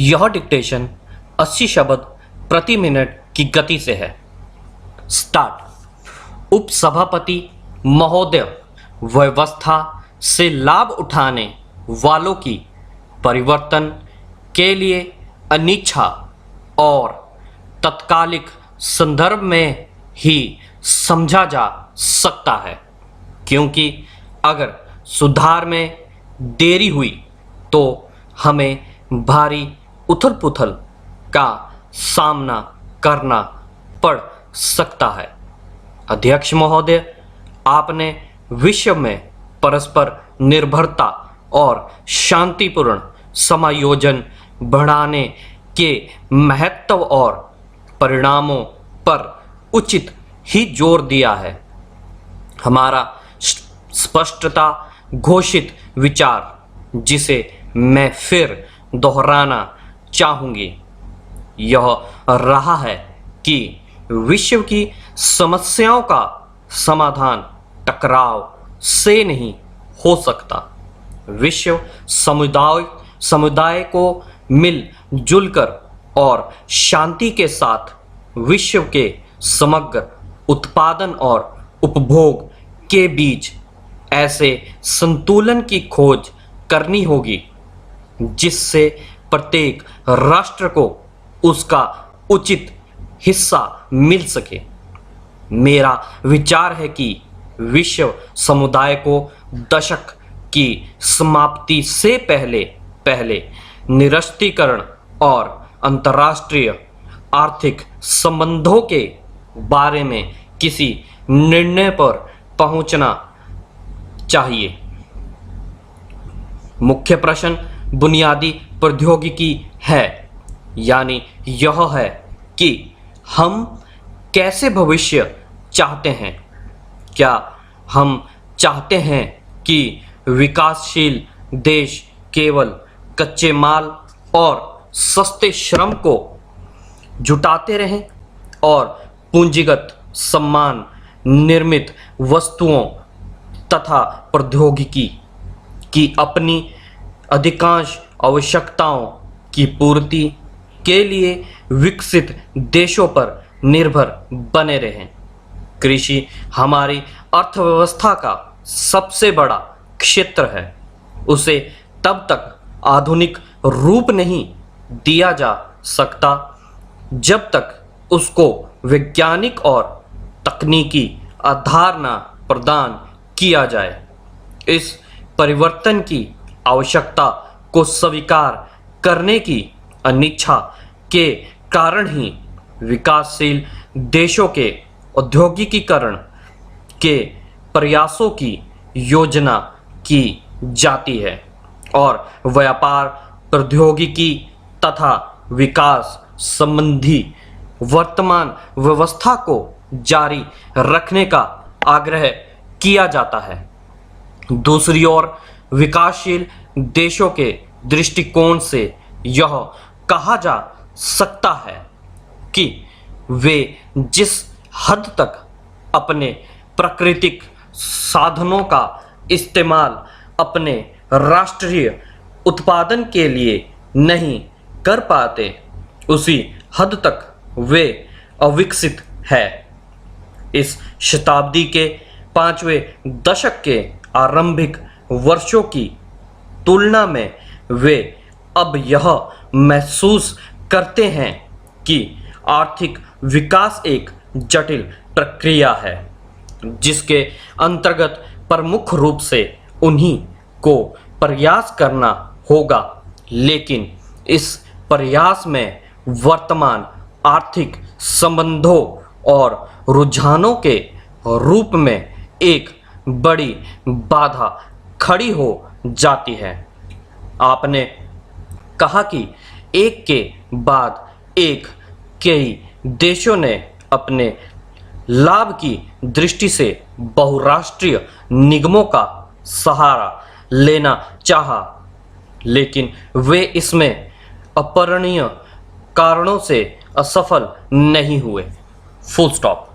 यह डिक्टेशन 80 शब्द प्रति मिनट की गति से है। स्टार्ट। उपसभापति महोदय, व्यवस्था से लाभ उठाने वालों की परिवर्तन के लिए अनिच्छा और तत्कालिक संदर्भ में ही समझा जा सकता है, क्योंकि अगर सुधार में देरी हुई तो हमें भारी उथल-पुथल का सामना करना पड़ सकता है। अध्यक्ष महोदय, आपने विश्व में परस्पर निर्भरता और शांतिपूर्ण समायोजन बढ़ाने के महत्व और परिणामों पर उचित ही जोर दिया है। हमारा स्पष्टता घोषित विचार, जिसे मैं फिर दोहराना चाहूँगी, यह रहा है कि विश्व की समस्याओं का समाधान टकराव से नहीं हो सकता। विश्व समुदाय को मिलजुल कर और शांति के साथ विश्व के समग्र उत्पादन और उपभोग के बीच ऐसे संतुलन की खोज करनी होगी जिससे प्रत्येक राष्ट्र को उसका उचित हिस्सा मिल सके। मेरा विचार है कि विश्व समुदाय को दशक की समाप्ति से पहले निरस्त्रीकरण और अंतर्राष्ट्रीय आर्थिक संबंधों के बारे में किसी निर्णय पर पहुंचना चाहिए। मुख्य प्रश्न बुनियादी प्रौद्योगिकी है, यानी यह है कि हम कैसे भविष्य चाहते हैं। क्या हम चाहते हैं कि विकासशील देश केवल कच्चे माल और सस्ते श्रम को जुटाते रहें और पूंजीगत सम्मान निर्मित वस्तुओं तथा प्रौद्योगिकी की अपनी अधिकांश आवश्यकताओं की पूर्ति के लिए विकसित देशों पर निर्भर बने रहें। कृषि हमारी अर्थव्यवस्था का सबसे बड़ा क्षेत्र है। उसे तब तक आधुनिक रूप नहीं दिया जा सकता जब तक उसको वैज्ञानिक और तकनीकी आधार न प्रदान किया जाए। इस परिवर्तन की आवश्यकता को स्वीकार करने की अनिच्छा के कारण ही विकासशील देशों के औद्योगिकीकरण के प्रयासों की योजना की जाती है और व्यापार, प्रौद्योगिकी तथा विकास संबंधी वर्तमान व्यवस्था को जारी रखने का आग्रह किया जाता है। दूसरी ओर विकासशील देशों के दृष्टिकोण से यह कहा जा सकता है कि वे जिस हद तक अपने प्राकृतिक साधनों का इस्तेमाल अपने राष्ट्रीय उत्पादन के लिए नहीं कर पाते, उसी हद तक वे अविकसित है। इस शताब्दी के 5वें दशक के आरंभिक वर्षों की तुलना में वे अब यह महसूस करते हैं कि आर्थिक विकास एक जटिल प्रक्रिया है, जिसके अंतर्गत प्रमुख रूप से उन्हीं को प्रयास करना होगा, लेकिन इस प्रयास में वर्तमान आर्थिक संबंधों और रुझानों के रूप में एक बड़ी बाधा खड़ी हो जाती है। आपने कहा कि एक के बाद एक कई देशों ने अपने लाभ की दृष्टि से बहुराष्ट्रीय निगमों का सहारा लेना चाहा, लेकिन वे इसमें अपरिणीय कारणों से असफल नहीं हुए। Full stop.